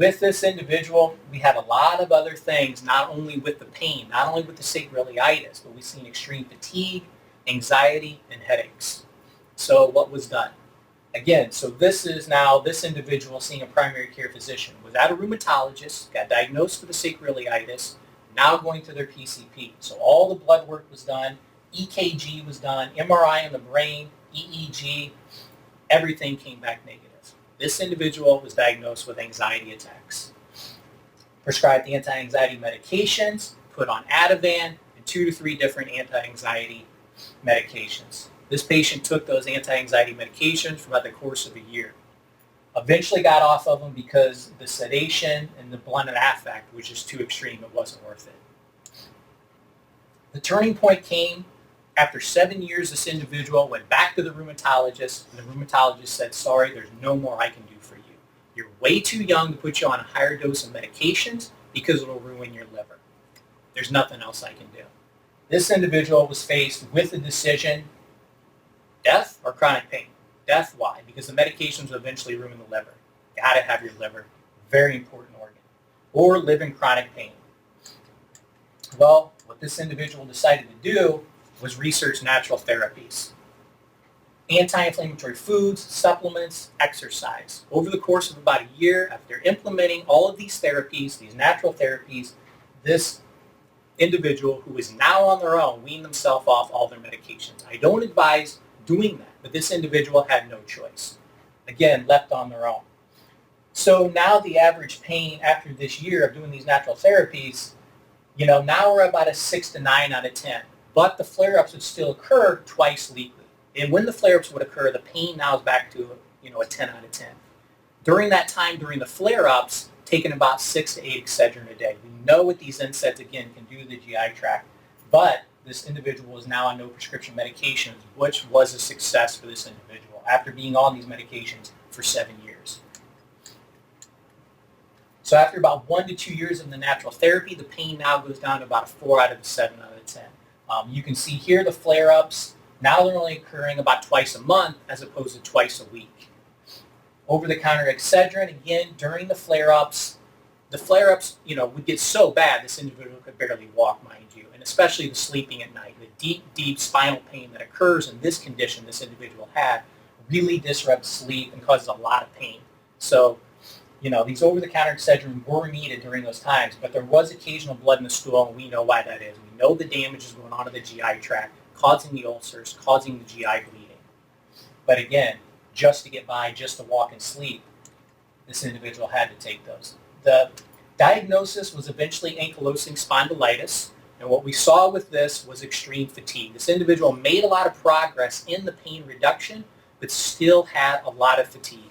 With this individual, we had a lot of other things, not only with the pain, not only with the sacroiliitis, but we've seen extreme fatigue, anxiety, and headaches. So what was done? Again, so this is now this individual seeing a primary care physician, was at a rheumatologist, got diagnosed with a sacroiliitis, now going to their PCP. So all the blood work was done, EKG was done, MRI on the brain, EEG, everything came back negative. This individual was diagnosed with anxiety attacks. Prescribed anti-anxiety medications, put on Ativan, and 2 to 3 different anti-anxiety medications. This patient took those anti-anxiety medications for about the course of a year. Eventually got off of them because the sedation and the blunted affect was just too extreme. It wasn't worth it. The turning point came after 7 years. This individual went back to the rheumatologist, and the rheumatologist said, sorry, there's no more I can do for you. You're way too young to put you on a higher dose of medications because it'll ruin your liver. There's nothing else I can do. This individual was faced with a decision, death or chronic pain. Death, why? Because the medications will eventually ruin the liver. Got to have your liver, very important organ. Or live in chronic pain. Well, what this individual decided to do was research natural therapies. Anti-inflammatory foods, supplements, exercise. Over the course of about a year, after implementing all of these therapies, these natural therapies, this individual who is now on their own weaned themselves off all their medications. I don't advise doing that, but this individual had no choice. Again, left on their own. So now the average pain after this year of doing these natural therapies, now we're about a 6 to 9 out of 10. But the flare-ups would still occur twice weekly. And when the flare-ups would occur, the pain now is back to a 10 out of 10. During that time, during the flare-ups, taking about 6 to 8 Excedrin a day. We know what these NSAIDs, again, can do to the GI tract, but this individual is now on no prescription medications, which was a success for this individual after being on these medications for 7 years. So after about 1 to 2 years of the natural therapy, the pain now goes down to about a 4 out of 7 out of 10. You can see here the flare-ups. Now they're only occurring about twice a month as opposed to twice a week. Over-the-counter Excedrin, again, during the flare-ups, would get so bad this individual could barely walk, mind you, and especially the sleeping at night. The deep, deep spinal pain that occurs in this condition this individual had really disrupts sleep and causes a lot of pain. So, these over-the-counter Excedrin were needed during those times, but there was occasional blood in the stool, and we know why that is. We know the damage is going on to the GI tract, causing the ulcers, causing the GI bleeding. But again, just to get by, just to walk and sleep, this individual had to take those. The diagnosis was eventually ankylosing spondylitis, and what we saw with this was extreme fatigue. This individual made a lot of progress in the pain reduction, but still had a lot of fatigue.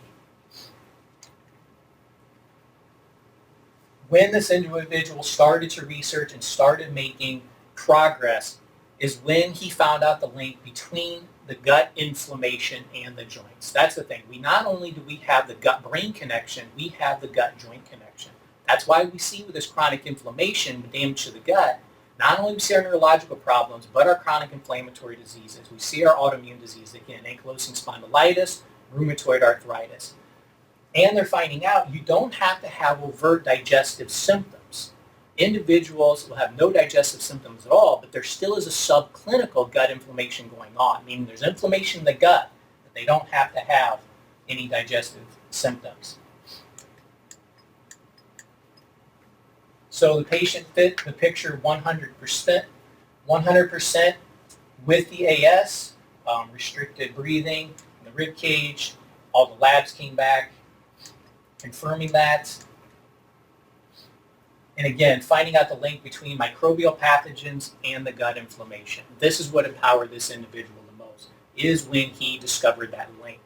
When this individual started to research and started making progress is when he found out the link between the gut inflammation and the joints. That's the thing. Not only do we have the gut-brain connection, we have the gut-joint connection. That's why we see with this chronic inflammation, the damage to the gut, not only we see our neurological problems, but our chronic inflammatory diseases. We see our autoimmune disease, again, ankylosing spondylitis, rheumatoid arthritis. And they're finding out you don't have to have overt digestive symptoms. Individuals will have no digestive symptoms at all, but there still is a subclinical gut inflammation going on, meaning there's inflammation in the gut, but they don't have to have any digestive symptoms. So the patient fit the picture 100%, 100% with the AS, restricted breathing, the rib cage, all the labs came back, confirming that. And again, finding out the link between microbial pathogens and the gut inflammation. This is what empowered this individual the most, is when he discovered that link.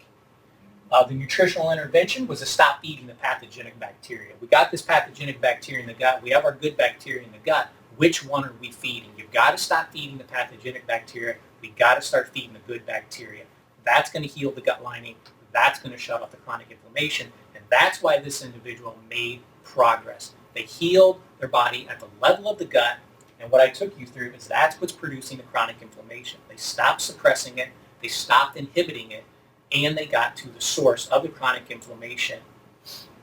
The nutritional intervention was to stop feeding the pathogenic bacteria. We got this pathogenic bacteria in the gut. We have our good bacteria in the gut. Which one are we feeding? You've got to stop feeding the pathogenic bacteria. We've got to start feeding the good bacteria. That's going to heal the gut lining. That's going to shut off the chronic inflammation. And that's why this individual made progress. They healed their body at the level of the gut. And what I took you through is that's what's producing the chronic inflammation. They stopped suppressing it. They stopped inhibiting it. And they got to the source of the chronic inflammation.